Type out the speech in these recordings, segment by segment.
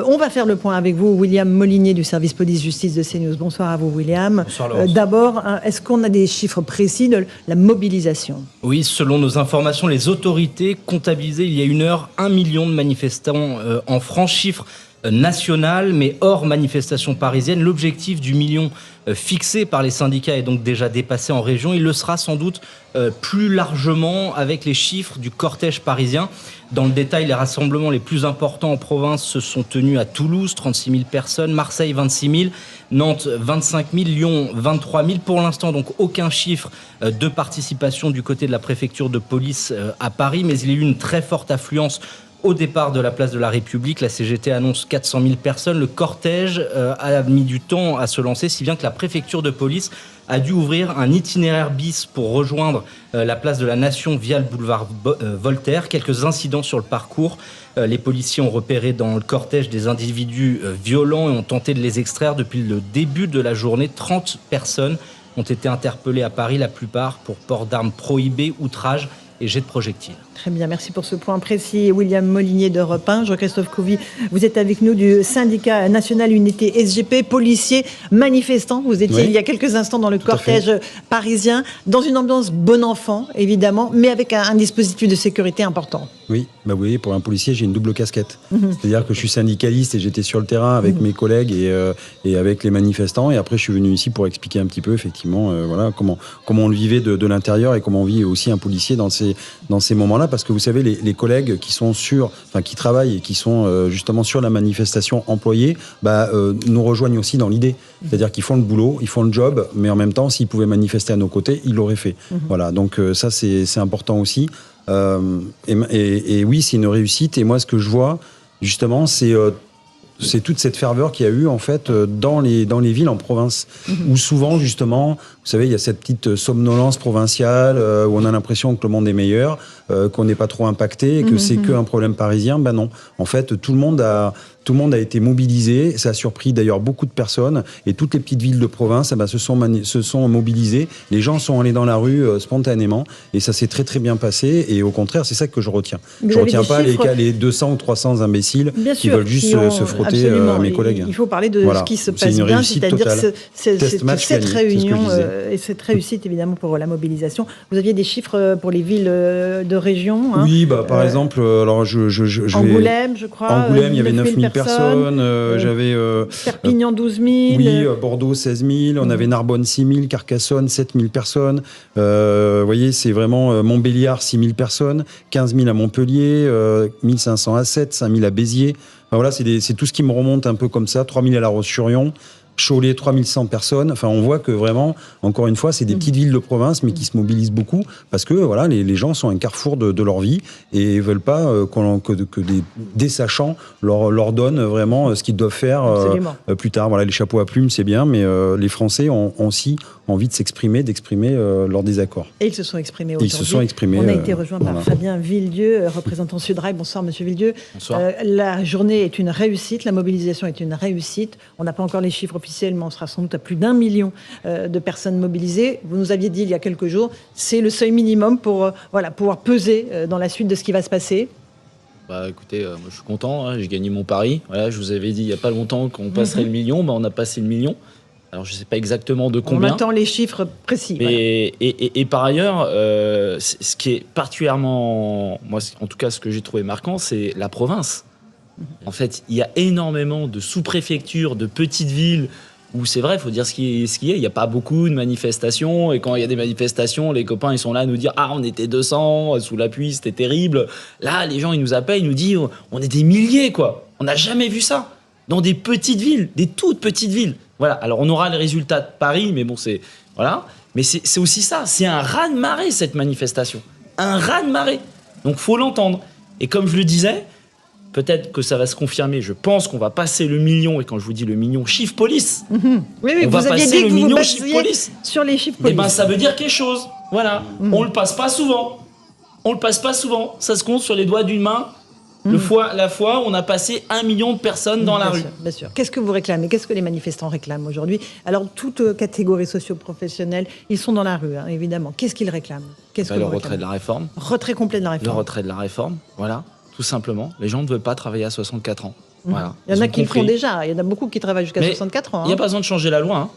On va faire le point avec vous, William Molinier du service police-justice de CNews. Bonsoir à vous, William. Bonsoir, Laurence. D'abord, est-ce qu'on a des chiffres précis de la mobilisation ? Oui, selon nos informations, les autorités comptabilisaient il y a 1 heure 1 million de manifestants en France, chiffre national, mais hors manifestation parisienne. L'objectif du million fixé par les syndicats est donc déjà dépassé en région. Il le sera sans doute plus largement avec les chiffres du cortège parisien. Dans le détail, les rassemblements les plus importants en province se sont tenus à Toulouse, 36 000 personnes, Marseille, 26 000, Nantes, 25 000, Lyon, 23 000. Pour l'instant, donc aucun chiffre de participation du côté de la préfecture de police à Paris, mais il y a eu une très forte affluence au départ de la place de la République. La CGT annonce 400 000 personnes. Le cortège a mis du temps à se lancer, si bien que la préfecture de police a dû ouvrir un itinéraire bis pour rejoindre la place de la Nation via le boulevard Voltaire. Quelques incidents sur le parcours. Les policiers ont repéré dans le cortège des individus violents et ont tenté de les extraire. Depuis le début de la journée, 30 personnes ont été interpellées à Paris, la plupart pour port d'armes prohibées, outrage et jet de projectiles. Très bien, merci pour ce point précis. William Molinier d'Europe 1. Jean-Christophe Couvi, vous êtes avec nous du syndicat national unité SGP, policiers, manifestants. Vous étiez il y a quelques instants dans le cortège parisien, dans une ambiance bon enfant, évidemment, mais avec un dispositif de sécurité important. Oui, bah vous voyez, pour un policier, j'ai une double casquette. C'est-à-dire que je suis syndicaliste et j'étais sur le terrain avec mes collègues et avec les manifestants. Et après, je suis venu ici pour expliquer un petit peu, effectivement, voilà, comment on le vivait de l'intérieur et comment on vit aussi un policier dans ces moments-là. Parce que vous savez, les collègues qui sont qui travaillent et qui sont justement sur la manifestation employés, nous rejoignent aussi dans l'idée. C'est-à-dire qu'ils font le boulot, ils font le job, mais en même temps, s'ils pouvaient manifester à nos côtés, ils l'auraient fait. Voilà, donc ça, c'est important aussi. Et oui, c'est une réussite. Et moi, ce que je vois, justement, c'est toute cette ferveur qu'il y a eu, en fait, dans les villes en province. Où souvent, justement, vous savez, il y a cette petite somnolence provinciale où on a l'impression que le monde est meilleur, qu'on n'est pas trop impacté et que c'est qu'un problème parisien. Ben non. En fait, tout le monde a été mobilisé. Ça a surpris d'ailleurs beaucoup de personnes. Et toutes les petites villes de province se sont mobilisées. Les gens sont allés dans la rue spontanément. Et ça s'est très très bien passé. Et au contraire, c'est ça que je retiens. Je ne retiens pas les 200 ou 300 imbéciles qui veulent juste se frotter à mes collègues. Il faut parler de ce qui se passe bien, c'est-à-dire cette réunion et cette réussite évidemment pour la mobilisation. Vous aviez des chiffres pour les villes de région, hein. Oui, par exemple, alors Angoulême, je crois. Angoulême, il y avait 9 000 personnes. J'avais Perpignan, 12 000. Oui, Bordeaux, 16 000. On avait Narbonne, 6 000. Carcassonne, 7 000 personnes. Vous voyez, c'est vraiment Montbéliard, 6 000 personnes. 15 000 à Montpellier, 1 500 à Sète, 5 000 à Béziers. Enfin, voilà, c'est tout ce qui me remonte un peu comme ça. 3 000 à La Roche-sur-Yon. Cholet, 3100 personnes. Enfin, on voit que vraiment, encore une fois, c'est des petites villes de province, mais qui se mobilisent beaucoup parce que voilà, les gens sont un carrefour de leur vie et ils veulent pas que des sachants leur donnent vraiment ce qu'ils doivent faire plus tard. Voilà, les chapeaux à plumes, c'est bien, mais les Français ont aussi envie de s'exprimer leur désaccord. Et ils se sont exprimés aujourd'hui. Ils se sont exprimés. On a été rejoint par Fabien Villedieu, représentant Sudrail. Bonsoir, Monsieur Villedieu. Bonsoir. La journée est une réussite, la mobilisation est une réussite. On n'a pas encore les chiffres officiels, mais on sera sans doute à plus d'1 million de personnes mobilisées. Vous nous aviez dit il y a quelques jours, c'est le seuil minimum pour pouvoir peser dans la suite de ce qui va se passer. Écoutez, moi je suis content, hein, j'ai gagné mon pari. Voilà, je vous avais dit il n'y a pas longtemps qu'on passerait le million, on a passé le million. Alors je ne sais pas exactement de combien. On attend les chiffres précis. Mais, et par ailleurs, ce qui est particulièrement, moi en tout cas ce que j'ai trouvé marquant, c'est la province. En fait, il y a énormément de sous-préfectures, de petites villes, où c'est vrai, il faut dire ce qui est. Il n'y a pas beaucoup de manifestations. Et quand il y a des manifestations, les copains, ils sont là à nous dire « Ah, on était 200, sous la pluie, c'était terrible. » Là, les gens, ils nous appellent, ils nous disent « On est des milliers, quoi. On n'a jamais vu ça. » Dans des petites villes, des toutes petites villes. Voilà. Alors, on aura les résultats de Paris, mais bon, c'est... Voilà. Mais c'est aussi ça. C'est un raz-de-marée, cette manifestation. Un raz-de-marée. Donc, il faut l'entendre. Et comme je le disais, peut-être que ça va se confirmer. Je pense qu'on va passer le million. Et quand je vous dis le million, chiffre police. Oui, on vous va aviez passer dit le que vous million vous chiffre basiez police. sur les chiffres Eh police. ben, ça veut dire quelque chose. Voilà. On le passe pas souvent. On le passe pas souvent. Ça se compte sur les doigts d'une main. La fois, on a passé 1 million de personnes dans la rue. Bien sûr. Qu'est-ce que vous réclamez? Qu'est-ce que les manifestants réclament aujourd'hui? Alors, toute catégorie socio-professionnelle, ils sont dans la rue, hein, évidemment. Qu'est-ce qu'ils réclament? Le retrait de la réforme. Retrait complet de la réforme. Le retrait de la réforme, voilà, tout simplement. Les gens ne veulent pas travailler à 64 ans. Voilà. Il y en Ils a ont qui le font compris. déjà. Il y en a beaucoup qui travaillent jusqu'à Mais 64 ans. Il n'y a pas besoin de changer la loi. Hein.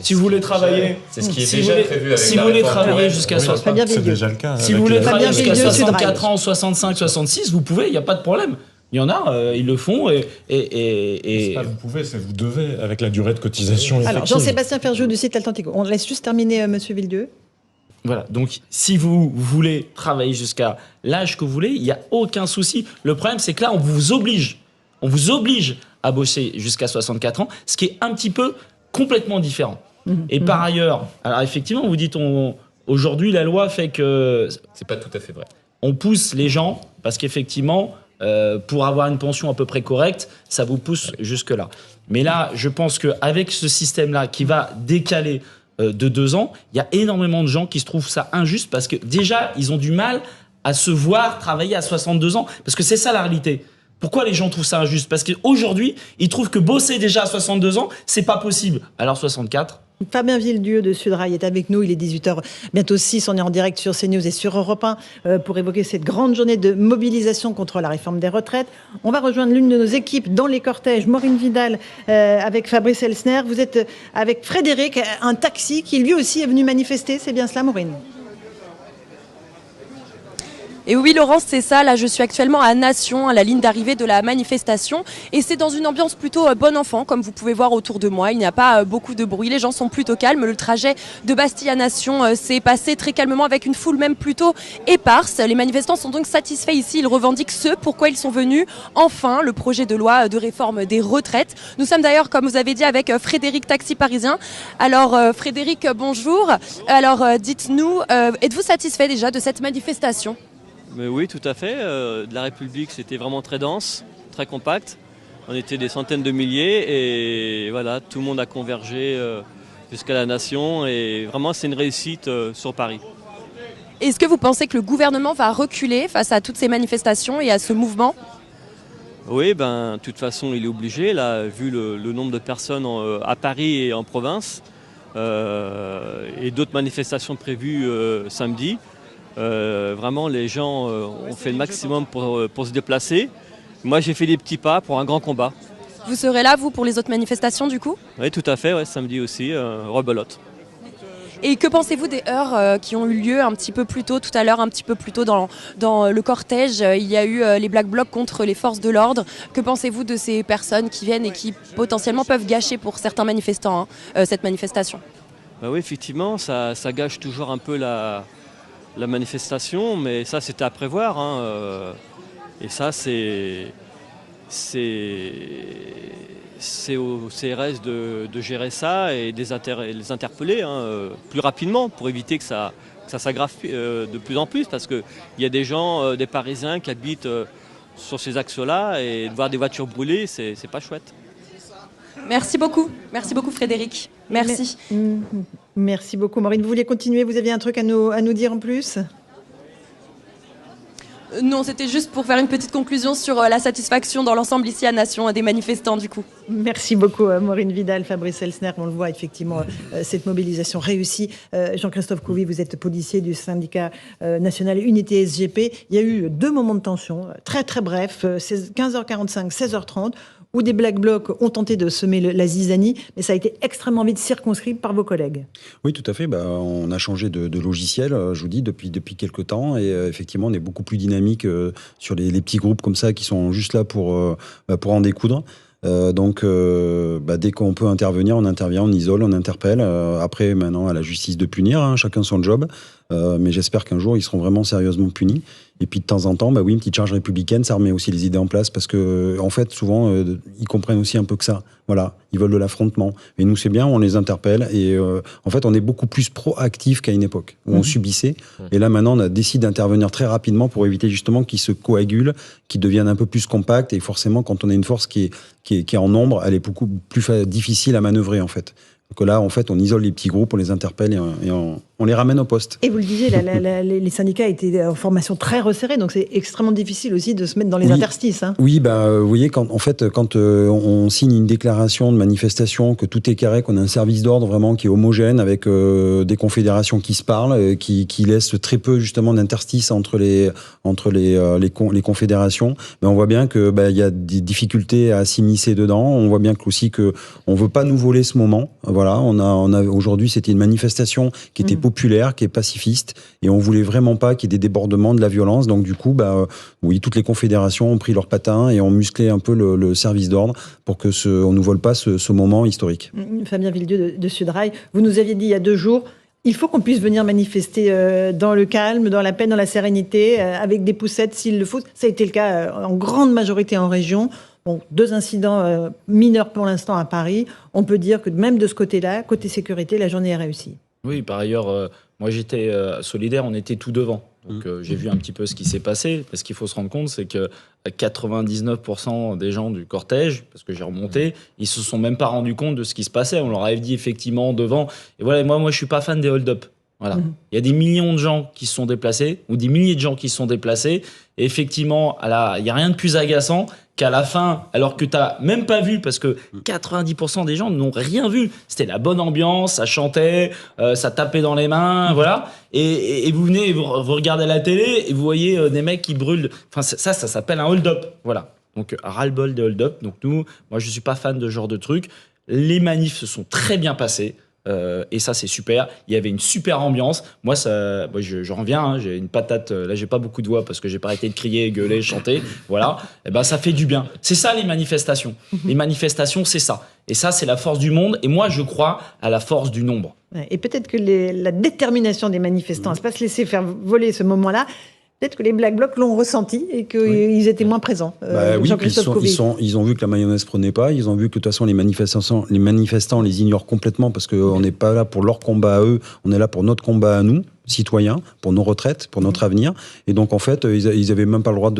Si vous voulez travailler, C'est ce qui est si déjà vous voulez- prévu avec si la vous voulez réforme travailler Touraine. jusqu'à Oui, 60 Fabien C'est Villedieu. déjà le cas. Si avec vous voulez les- Fabien travailler jusqu'à Villedieu, 64 Sudrail. ans, 65, 66, vous pouvez, il n'y a pas de problème. Il y en a, ils le font C'est pas vous pouvez, c'est vous devez, avec la durée de cotisation Alors, effective. Jean-Sébastien Ferjou du site Atlantico. On laisse juste terminer Monsieur Villedieu. voilà. Donc, si vous voulez travailler jusqu'à l'âge que vous voulez, il n'y a aucun souci. Le problème, c'est que là, on vous oblige à bosser jusqu'à 64 ans, ce qui est un petit peu complètement différent. Et par ailleurs, alors effectivement, vous dites, aujourd'hui, la loi fait que C'est pas tout à fait vrai. on pousse les gens, parce qu'effectivement, pour avoir une pension à peu près correcte, ça vous pousse jusque-là. Mais là, je pense qu'avec ce système-là qui va décaler de 2 ans, il y a énormément de gens qui se trouvent ça injuste, parce que déjà, ils ont du mal à se voir travailler à 62 ans. Parce que c'est ça la réalité. Pourquoi les gens trouvent ça injuste? Parce qu'aujourd'hui, ils trouvent que bosser déjà à 62 ans, c'est pas possible. Alors 64, Fabien Villedieu de Sudrail est avec nous. Il est 18h, bientôt 6. On est en direct sur CNews et sur Europe 1 pour évoquer cette grande journée de mobilisation contre la réforme des retraites. On va rejoindre l'une de nos équipes dans les cortèges, Maureen Vidal avec Fabrice Elsner. Vous êtes avec Frédéric, un taxi qui lui aussi est venu manifester. C'est bien cela, Maureen? Et oui, Laurence, c'est ça. Là, je suis actuellement à Nation, à la ligne d'arrivée de la manifestation. Et c'est dans une ambiance plutôt bon enfant, comme vous pouvez voir autour de moi. Il n'y a pas beaucoup de bruit. Les gens sont plutôt calmes. Le trajet de Bastille à Nation s'est passé très calmement avec une foule même plutôt éparse. Les manifestants sont donc satisfaits ici. Ils revendiquent ce pourquoi ils sont venus. Enfin, le projet de loi de réforme des retraites. Nous sommes d'ailleurs, comme vous avez dit, avec Frédéric, taxi parisien. Alors, Frédéric, bonjour. Alors, dites-nous, êtes-vous satisfait déjà de cette manifestation ? Mais oui, tout à fait. De la République, c'était vraiment très dense, très compact. On était des centaines de milliers et voilà, tout le monde a convergé jusqu'à la Nation et vraiment, c'est une réussite sur Paris. Est-ce que vous pensez que le gouvernement va reculer face à toutes ces manifestations et à ce mouvement ? Oui, de toute façon, il est obligé, là, vu le nombre de personnes à Paris et en province et d'autres manifestations prévues samedi. Vraiment, les gens ont fait le maximum pour se déplacer. Moi, j'ai fait des petits pas pour un grand combat. Vous serez là, vous, pour les autres manifestations, du coup ? Oui, tout à fait, ouais, samedi aussi, rebelote. Et que pensez-vous des heurts qui ont eu lieu un petit peu plus tôt, tout à l'heure, un petit peu plus tôt dans le cortège? Il y a eu les Black Blocs contre les forces de l'ordre. Que pensez-vous de ces personnes qui viennent et qui potentiellement peuvent gâcher pour certains manifestants cette manifestation? Oui, effectivement, ça gâche toujours un peu la manifestation, mais ça c'était à prévoir. Et ça c'est au CRS de gérer ça et les interpeller plus rapidement pour éviter que ça s'aggrave de plus en plus, parce qu'il y a des gens, des Parisiens qui habitent sur ces axes-là, et de voir des voitures brûlées, c'est pas chouette. Merci beaucoup Frédéric. Merci. Merci beaucoup, Maureen. Vous vouliez continuer? Vous aviez un truc à nous dire en plus? Non, c'était juste pour faire une petite conclusion sur la satisfaction dans l'ensemble ici à Nation des manifestants du coup. Merci beaucoup Maureen Vidal, Fabrice Elsner. On le voit effectivement, cette mobilisation réussie. Jean-Christophe Couvi, vous êtes policier du syndicat national Unité SGP. Il y a eu 2 moments de tension, très très brefs, 15h45, 16h30, où des Black Blocs ont tenté de semer la zizanie, mais ça a été extrêmement vite circonscrit par vos collègues. Oui, tout à fait. On a changé de logiciel, je vous dis, depuis quelques temps. Et effectivement, on est beaucoup plus dynamique sur les petits groupes comme ça qui sont juste là pour en découdre. Dès qu'on peut intervenir, on intervient, on isole, on interpelle. Après, maintenant, à la justice de punir, chacun son job. Mais j'espère qu'un jour, ils seront vraiment sérieusement punis. Et puis, de temps en temps, une petite charge républicaine, ça remet aussi les idées en place. Parce que, en fait, souvent, ils comprennent aussi un peu que ça. Voilà, ils veulent de l'affrontement. Et nous, c'est bien, on les interpelle. Et en fait, on est beaucoup plus proactif qu'à une époque, où on subissait. Et là, maintenant, on a décidé d'intervenir très rapidement pour éviter justement qu'ils se coagulent, qu'ils deviennent un peu plus compacts. Et forcément, quand on a une force qui est en nombre, elle est beaucoup plus difficile à manœuvrer, en fait. Donc là, en fait, on isole les petits groupes, on les interpelle et on les ramène au poste. Et vous le disiez, les syndicats étaient en formation très resserrée, donc c'est extrêmement difficile aussi de se mettre dans les interstices. Hein. Oui, vous voyez, quand on signe une déclaration de manifestation, que tout est carré, qu'on a un service d'ordre vraiment qui est homogène, avec des confédérations qui se parlent, qui laissent très peu justement d'interstices entre les confédérations, on voit bien que il y a des difficultés à s'immiscer dedans. On voit bien aussi que on veut pas nous voler ce moment. Voilà, on a aujourd'hui, c'était une manifestation qui était populaire, qui est pacifiste, et on voulait vraiment pas qu'il y ait des débordements, de la violence. Donc du coup, oui, toutes les confédérations ont pris leur patin et ont musclé un peu le service d'ordre pour que on nous vole pas ce moment historique. Fabien Villedieu de Sudrail, vous nous aviez dit il y a 2 jours, il faut qu'on puisse venir manifester dans le calme, dans la paix, dans la sérénité, avec des poussettes s'il le faut. Ça a été le cas en grande majorité en région. Bon, 2 incidents mineurs pour l'instant à Paris. On peut dire que même de ce côté-là, côté sécurité, la journée est réussie. Oui, par ailleurs, moi j'étais solidaire, on était tout devant. Donc j'ai vu un petit peu ce qui s'est passé. Parce qu'il faut se rendre compte, c'est que 99% des gens du cortège, parce que j'ai remonté, ils se sont même pas rendus compte de ce qui se passait. On leur avait dit effectivement devant. Et voilà, moi je suis pas fan des hold-up. Voilà. Il y a des millions de gens qui se sont déplacés, ou des milliers de gens qui se sont déplacés. Et effectivement, il n'y a rien de plus agaçant qu'à la fin, alors que tu n'as même pas vu, parce que 90% des gens n'ont rien vu. C'était la bonne ambiance, ça chantait, ça tapait dans les mains, voilà. Et vous venez, vous regardez la télé, et vous voyez des mecs qui brûlent. Enfin, ça s'appelle un hold-up, voilà. Donc, ras-le-bol des hold-up. Donc, moi, je ne suis pas fan de ce genre de truc. Les manifs se sont très bien passés. Et ça, c'est super. Il y avait une super ambiance. Moi, je reviens, hein, j'ai une patate. Là, j'ai pas beaucoup de voix parce que j'ai pas arrêté de crier, gueuler, chanter. Voilà. Et ça fait du bien. C'est ça, les manifestations. Les manifestations, c'est ça. Et ça, c'est la force du monde. Et moi, je crois à la force du nombre. Et peut-être que la détermination des manifestants à ne pas se laisser faire voler ce moment-là, peut-être que les Black Blocs l'ont ressenti et qu'ils étaient moins présents. Oui, ils ont vu que la mayonnaise prenait pas, ils ont vu que de toute façon les manifestants les ignorent complètement parce qu'on n'est pas là pour leur combat à eux, on est là pour notre combat à nous, citoyens, pour nos retraites, pour notre avenir. Et donc en fait, ils avaient même pas le droit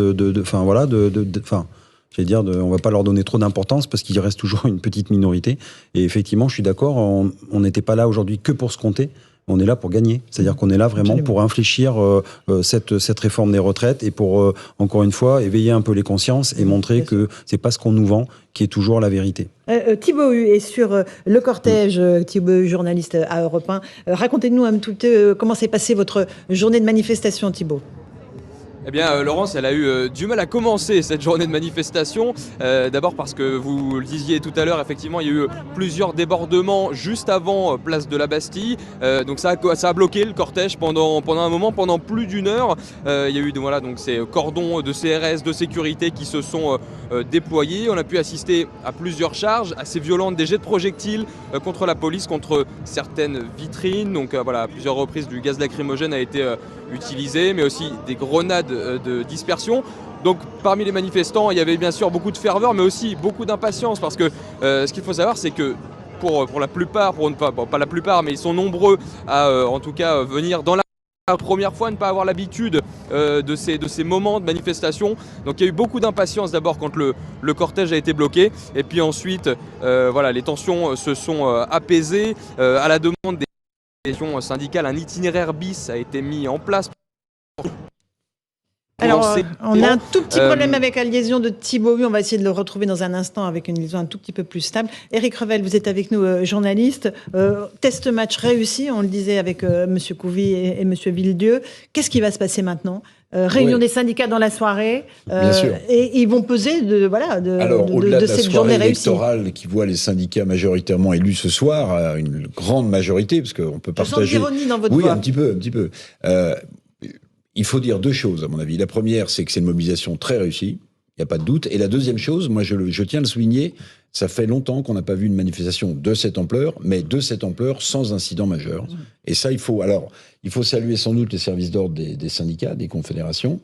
on va pas leur donner trop d'importance parce qu'il reste toujours une petite minorité. Et effectivement, je suis d'accord, on n'était pas là aujourd'hui que pour se compter. On est là pour gagner. C'est-à-dire qu'on est là vraiment pour infléchir cette réforme des retraites et pour, encore une fois, éveiller un peu les consciences et montrer que c'est pas ce qu'on nous vend qui est toujours la vérité. Thibaut Hu est sur le cortège. Thibaut Hu, journaliste à Europe 1. Racontez-nous un petit peu comment s'est passée votre journée de manifestation, Thibaut. Eh bien, Laurence, elle a eu du mal à commencer cette journée de manifestation. D'abord parce que vous le disiez tout à l'heure, effectivement, il y a eu plusieurs débordements juste avant place de la Bastille. Donc ça a bloqué le cortège pendant un moment, pendant plus d'1 heure. Il y a eu donc ces cordons de CRS, de sécurité qui se sont déployés. On a pu assister à plusieurs charges assez violentes, des jets de projectiles contre la police, contre certaines vitrines. Donc à plusieurs reprises, du gaz lacrymogène a été utilisé, mais aussi des grenades de dispersion. Donc parmi les manifestants, il y avait bien sûr beaucoup de ferveur, mais aussi beaucoup d'impatience, parce que ce qu'il faut savoir, c'est que pour la plupart, pas la plupart, mais ils sont nombreux à en tout cas venir dans la première fois, ne pas avoir l'habitude de ces moments de manifestation. Donc il y a eu beaucoup d'impatience d'abord quand le cortège a été bloqué, et puis ensuite les tensions se sont apaisées à la demande des syndicales. Un itinéraire bis a été mis en place. Alors, on a un tout petit problème avec la liaison de Thibaut Hu. On va essayer de le retrouver dans un instant avec une liaison un tout petit peu plus stable. Éric Revel, vous êtes avec nous, journaliste. Test match réussi, on le disait avec M. Couvi et M. Villedieu. Qu'est-ce qui va se passer maintenant ? Réunion des syndicats dans la soirée. Bien sûr. Et ils vont peser de cette journée réussie. Électorale qui voit les syndicats majoritairement élus ce soir, une grande majorité, parce qu'on peut partager... Je sens l'ironie dans votre voix. Oui, un petit peu. Il faut dire 2 choses, à mon avis. La première, c'est que c'est une mobilisation très réussie, il n'y a pas de doute. Et la deuxième chose, moi je tiens à le souligner, ça fait longtemps qu'on n'a pas vu une manifestation de cette ampleur, mais de cette ampleur sans incident majeur. Et ça, il faut saluer sans doute les services d'ordre des syndicats, des confédérations.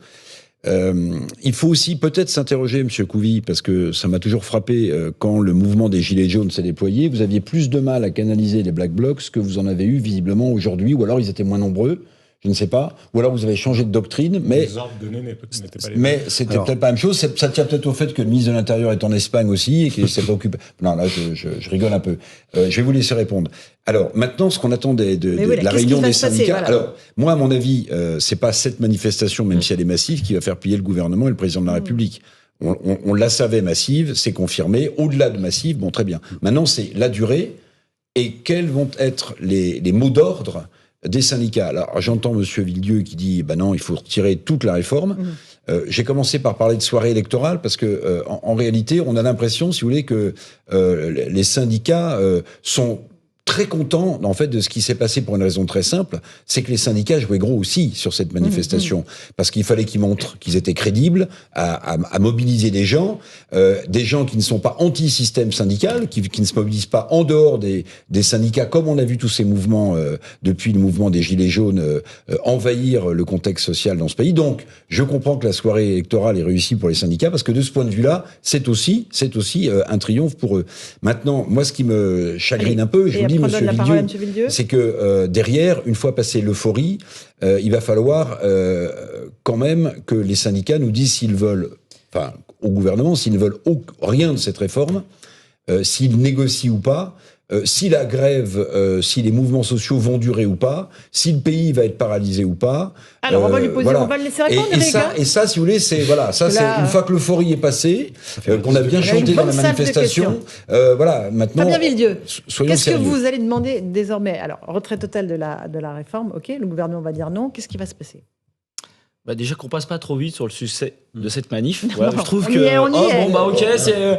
Il faut aussi peut-être s'interroger, M. Couvi, parce que ça m'a toujours frappé quand le mouvement des Gilets jaunes s'est déployé. Vous aviez plus de mal à canaliser les Black Blocs que vous en avez eu visiblement aujourd'hui, ou alors ils étaient moins nombreux. je ne sais pas. Ou alors vous avez changé de doctrine, mais... Les ordres donnés n'étaient pas les mêmes. Mais c'était peut-être pas la même chose. Ça tient peut-être au fait que le ministre de l'Intérieur est en Espagne aussi et qu'il s'est préoccupé. Non, là, je rigole un peu. Je vais vous laisser répondre. Alors, maintenant, ce qu'on attend de la réunion des syndicats... Voilà. Alors, moi, à mon avis, c'est pas cette manifestation, même si elle est massive, qui va faire plier le gouvernement et le président de la République. On la savait massive, c'est confirmé. Au-delà de massive, bon, très bien. Maintenant, c'est la durée et quels vont être les mots d'ordre des syndicats. Alors, j'entends Monsieur Villedieu qui dit, non, il faut retirer toute la réforme. J'ai commencé par parler de soirée électorale parce que, en réalité, on a l'impression, si vous voulez, que les syndicats sont très contents, en fait, de ce qui s'est passé pour une raison très simple, c'est que les syndicats jouaient gros aussi sur cette manifestation, parce qu'il fallait qu'ils montrent qu'ils étaient crédibles à mobiliser des gens qui ne sont pas anti-système syndical, qui ne se mobilisent pas en dehors des syndicats, comme on a vu tous ces mouvements depuis le mouvement des Gilets jaunes envahir le contexte social dans ce pays. Donc, je comprends que la soirée électorale est réussie pour les syndicats, parce que de ce point de vue-là, c'est aussi un triomphe pour eux. Maintenant, moi, ce qui me chagrine un peu, je vous dis, Monsieur Villedieu, c'est que derrière, une fois passée l'euphorie, il va falloir quand même que les syndicats nous disent s'ils veulent, enfin, au gouvernement, s'ils ne veulent rien de cette réforme, s'ils négocient ou pas, si la grève, si les mouvements sociaux vont durer ou pas, si le pays va être paralysé ou pas. Alors on va lui poser, on va le laisser répondre. Et ça, si vous voulez, c'est une fois que l'euphorie est passée, qu'on a bien chanté dans la manifestation. Maintenant. Fabien Villedieu, soyons qu'est-ce que sérieux. vous allez demander désormais? Alors retrait total de la réforme, ok. Le gouvernement va dire non. Qu'est-ce qui va se passer? Déjà qu'on passe pas trop vite sur le succès de cette manif. Voilà, je trouve que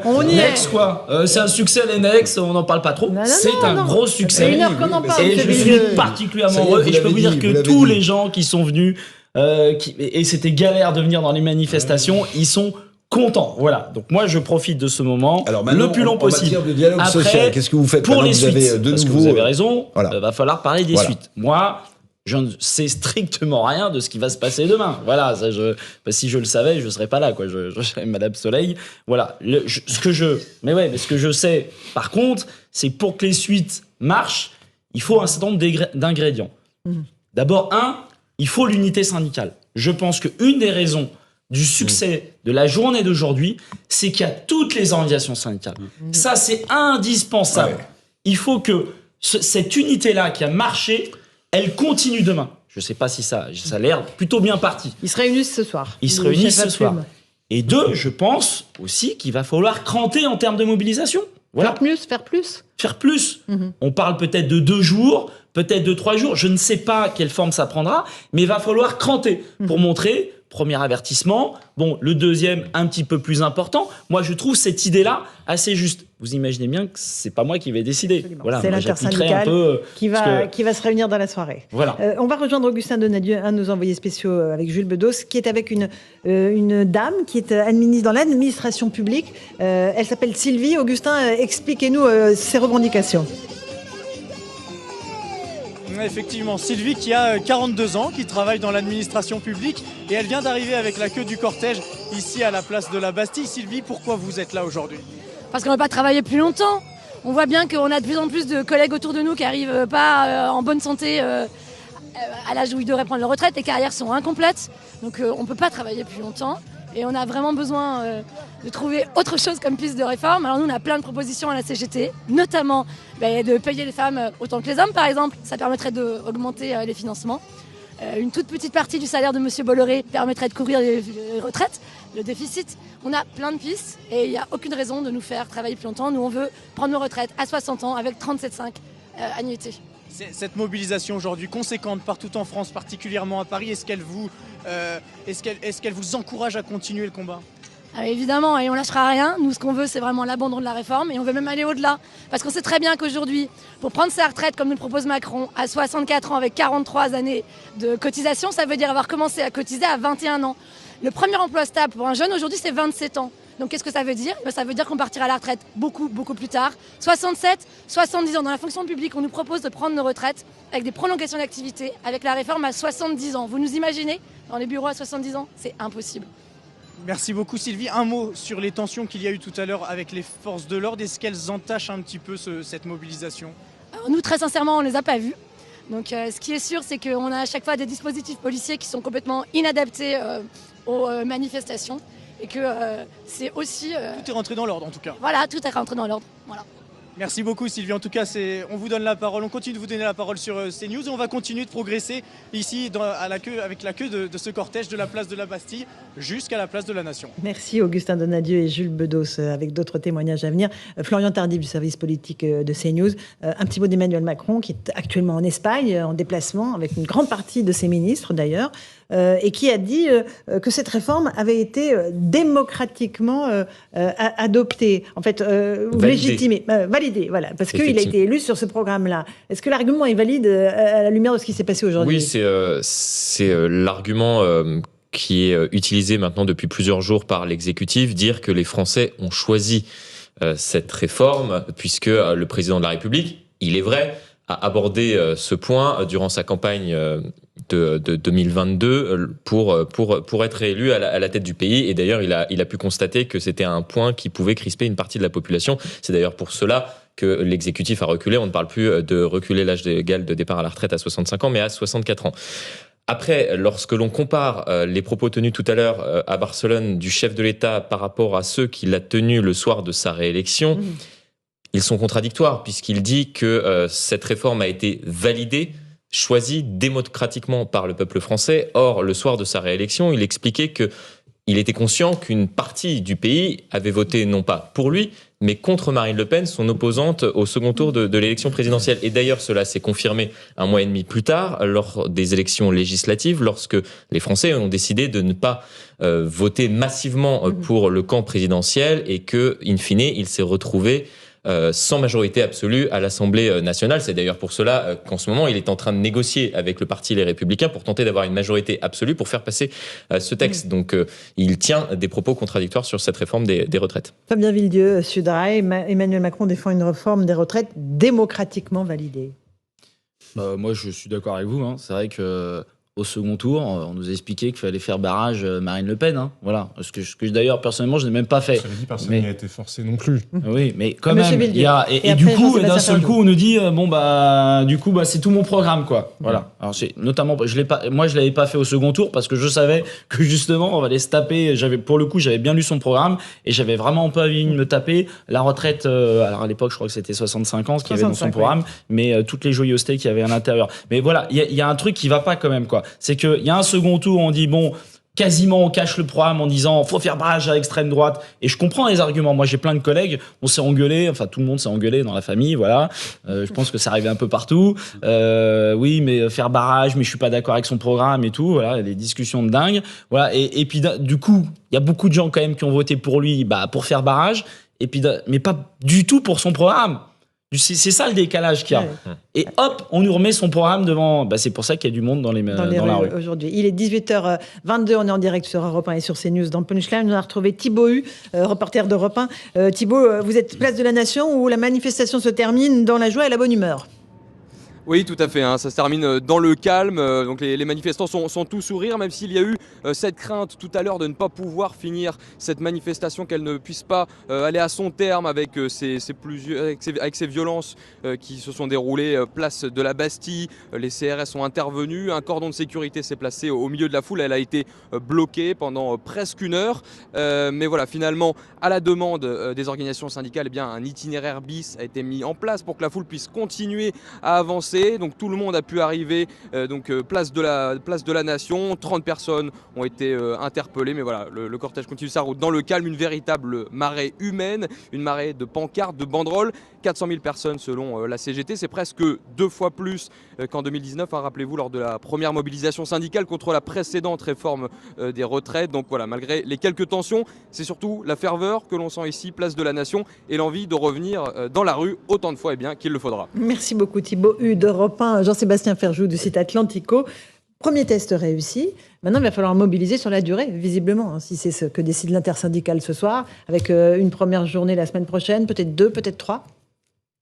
on y Next quoi. C'est un succès les Next, on n'en parle pas trop. C'est un gros succès. Une heure qu'on en parle. Et je suis particulièrement heureux. Et je peux vous dire que tous les gens qui sont venus et c'était galère de venir dans les manifestations, ils sont contents. Voilà. Donc moi je profite de ce moment le plus long possible. En matière de dialogue social, qu'est-ce que vous faites pour les suites? Parce que vous avez raison. Va falloir parler des suites. Moi, je ne sais strictement rien de ce qui va se passer demain. Voilà, si je le savais, je ne serais pas là, quoi. Je serais Madame Soleil. Voilà. Ce que je sais, par contre, c'est pour que les suites marchent, il faut un certain nombre d'ingrédients. D'abord, il faut l'unité syndicale. Je pense qu'une des raisons du succès de la journée d'aujourd'hui, c'est qu'il y a toutes les organisations syndicales. Ça, c'est indispensable. Ouais. Il faut que cette unité-là qui a marché, elle continue demain. Je ne sais pas si ça a l'air plutôt bien parti. Ils se réunissent ce soir. Ils se réunissent ce soir. Et deux, je pense aussi qu'il va falloir cranter en termes de mobilisation. Voilà. Faire plus. Faire plus. On parle peut-être de 2 jours, peut-être de 3 jours. Je ne sais pas quelle forme ça prendra, mais il va falloir cranter pour montrer... Premier avertissement. Bon, le deuxième, un petit peu plus important. Moi, je trouve cette idée-là assez juste. Vous imaginez bien que c'est pas moi qui vais décider. Voilà, c'est l'intersyndicale qui va se réunir dans la soirée. Voilà. On va rejoindre Augustin Donadieu, un de nos envoyés spéciaux avec Jules Bedos, qui est avec une dame qui est dans l'administration publique. Elle s'appelle Sylvie. Augustin, expliquez-nous ses revendications. Effectivement, Sylvie qui a 42 ans, qui travaille dans l'administration publique et elle vient d'arriver avec la queue du cortège ici à la place de la Bastille. Sylvie, pourquoi vous êtes là aujourd'hui? Parce qu'on ne va pas travailler plus longtemps. On voit bien qu'on a de plus en plus de collègues autour de nous qui n'arrivent pas en bonne santé à l'âge où ils devraient prendre leur retraite. Les carrières sont incomplètes, donc on ne peut pas travailler plus longtemps. Et on a vraiment besoin de trouver autre chose comme piste de réforme. Alors nous, on a plein de propositions à la CGT, notamment de payer les femmes autant que les hommes, par exemple. Ça permettrait d'augmenter les financements. Une toute petite partie du salaire de M. Bolloré permettrait de couvrir les retraites, le déficit. On a plein de pistes et il n'y a aucune raison de nous faire travailler plus longtemps. Nous, on veut prendre nos retraites à 60 ans avec 37,5 annuités. Cette mobilisation aujourd'hui conséquente partout en France, particulièrement à Paris, est-ce qu'elle vous encourage à continuer le combat? Évidemment, et on lâchera rien. Nous, ce qu'on veut, c'est vraiment l'abandon de la réforme et on veut même aller au-delà. Parce qu'on sait très bien qu'aujourd'hui, pour prendre sa retraite, comme nous le propose Macron, à 64 ans avec 43 années de cotisation, ça veut dire avoir commencé à cotiser à 21 ans. Le premier emploi stable pour un jeune, aujourd'hui, c'est 27 ans. Donc qu'est-ce que ça veut dire? Ça veut dire qu'on partira à la retraite beaucoup plus tard. 67, 70 ans. Dans la fonction publique, on nous propose de prendre nos retraites avec des prolongations d'activité, avec la réforme à 70 ans. Vous nous imaginez? Dans les bureaux à 70 ans, c'est impossible. Merci beaucoup Sylvie. Un mot sur les tensions qu'il y a eu tout à l'heure avec les forces de l'ordre. Est-ce qu'elles entachent un petit peu cette mobilisation? Alors nous, très sincèrement, on ne les a pas vues. Donc ce qui est sûr, c'est qu'on a à chaque fois des dispositifs policiers qui sont complètement inadaptés aux manifestations et que c'est aussi... Tout est rentré dans l'ordre en tout cas. Voilà, tout est rentré dans l'ordre. Voilà. Merci beaucoup Sylvie, en tout cas on vous donne la parole, on continue de vous donner la parole sur CNews et on va continuer de progresser ici avec la queue de ce cortège de la place de la Bastille jusqu'à la place de la Nation. Merci Augustin Donadieu et Jules Bedos avec d'autres témoignages à venir. Florian Tardif du service politique de CNews. Un petit mot d'Emmanuel Macron qui est actuellement en Espagne en déplacement avec une grande partie de ses ministres d'ailleurs et qui a dit que cette réforme avait été démocratiquement adoptée, en fait légitimée, validée, voilà, parce qu'il a été élu sur ce programme-là. Est-ce que l'argument est valide à la lumière de ce qui s'est passé aujourd'hui ? Oui, c'est l'argument qui est utilisé maintenant depuis plusieurs jours par l'exécutif, dire que les Français ont choisi cette réforme, puisque le président de la République, il est vrai, a abordé ce point durant sa campagne de 2022 pour être élu à la tête du pays. Et d'ailleurs, il a pu constater que c'était un point qui pouvait crisper une partie de la population. C'est d'ailleurs pour cela que l'exécutif a reculé. On ne parle plus de reculer l'âge légal de départ à la retraite à 65 ans, mais à 64 ans. Après, lorsque l'on compare les propos tenus tout à l'heure à Barcelone du chef de l'État par rapport à ceux qu'il a tenus le soir de sa réélection, ils sont contradictoires, puisqu'il dit que cette réforme a été validée, choisie démocratiquement par le peuple français. Or, le soir de sa réélection, il expliquait qu'il était conscient qu'une partie du pays avait voté non pas pour lui, mais contre Marine Le Pen, son opposante au second tour de l'élection présidentielle. Et d'ailleurs, cela s'est confirmé un mois et demi plus tard, lors des élections législatives, lorsque les Français ont décidé de ne pas voter massivement pour le camp présidentiel et que, in fine, il s'est retrouvé sans majorité absolue à l'Assemblée nationale. C'est d'ailleurs pour cela qu'en ce moment, il est en train de négocier avec le parti Les Républicains pour tenter d'avoir une majorité absolue pour faire passer ce texte. Donc, il tient des propos contradictoires sur cette réforme des retraites. Fabien Villedieu, Sudrail, Emmanuel Macron défend une réforme des retraites démocratiquement validée. Moi, je suis d'accord avec vous. C'est vrai que au second tour, on nous a expliqué qu'il fallait faire barrage Marine Le Pen. Voilà. Ce que d'ailleurs, personnellement, je n'ai même pas fait. Ça veut dire personne n'y a été forcé non plus. Oui, mais quand même, il y a... Et du coup, d'un seul coup, on nous dit, c'est tout mon programme, quoi. Voilà. Alors, notamment, moi, je l'avais pas fait au second tour parce que je savais que justement, on allait se taper. Pour le coup, j'avais bien lu son programme et j'avais vraiment pas envie de me taper la retraite. Alors, à l'époque, je crois que c'était 65 ans, ce qu'il y avait dans son programme, mais toutes les joyeusetés qu'il y avait à l'intérieur. Mais voilà, il y a un truc qui va pas quand même, quoi. C'est qu'il y a un second tour, on dit, quasiment on cache le programme en disant faut faire barrage à l'extrême droite. Et je comprends les arguments. Moi, j'ai plein de collègues, on s'est engueulé, enfin tout le monde s'est engueulé dans la famille, voilà. Je pense que ça arrivait un peu partout. Oui, mais faire barrage, mais je suis pas d'accord avec son programme et tout. Voilà, des discussions de dingue. Voilà. Et puis du coup, il y a beaucoup de gens quand même qui ont voté pour lui, pour faire barrage. Et puis, mais pas du tout pour son programme. C'est ça le décalage qu'il y a. Ouais. Et hop, on nous remet son programme devant. C'est pour ça qu'il y a du monde dans la rue. Aujourd'hui. Il est 18h22, on est en direct sur Europe 1 et sur CNews dans Punchline. On a retrouvé Thibaut Hu, reporter d'Europe 1. Thibaut, vous êtes place de la Nation où la manifestation se termine dans la joie et la bonne humeur. Oui, tout à fait. Ça se termine dans le calme. Donc les manifestants sont tous sourires, même s'il y a eu cette crainte tout à l'heure de ne pas pouvoir finir cette manifestation, qu'elle ne puisse pas aller à son terme avec ces violences qui se sont déroulées place de la Bastille. Les CRS ont intervenu. Un cordon de sécurité s'est placé au milieu de la foule. Elle a été bloquée pendant presque une heure. Mais voilà, finalement, à la demande des organisations syndicales, un itinéraire bis a été mis en place pour que la foule puisse continuer à avancer. Donc tout le monde a pu arriver, place de la Nation. 30 personnes ont été interpellées, mais voilà, le cortège continue sa route dans le calme, une véritable marée humaine, une marée de pancartes, de banderoles. 400 000 personnes selon la CGT, c'est presque 2 fois plus qu'en 2019, rappelez-vous, lors de la première mobilisation syndicale contre la précédente réforme des retraites. Donc voilà, malgré les quelques tensions, c'est surtout la ferveur que l'on sent ici, place de la Nation, et l'envie de revenir dans la rue autant de fois qu'il le faudra. Merci beaucoup Thibaut Hu d'Europe 1, Jean-Sébastien Ferjou du site Atlantico. Premier test réussi. Maintenant, il va falloir mobiliser sur la durée, visiblement, si c'est ce que décide l'intersyndicale ce soir, avec une première journée la semaine prochaine, peut-être 2, peut-être 3.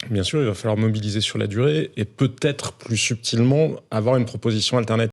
Bien sûr, il va falloir mobiliser sur la durée et peut-être plus subtilement avoir une proposition alternative.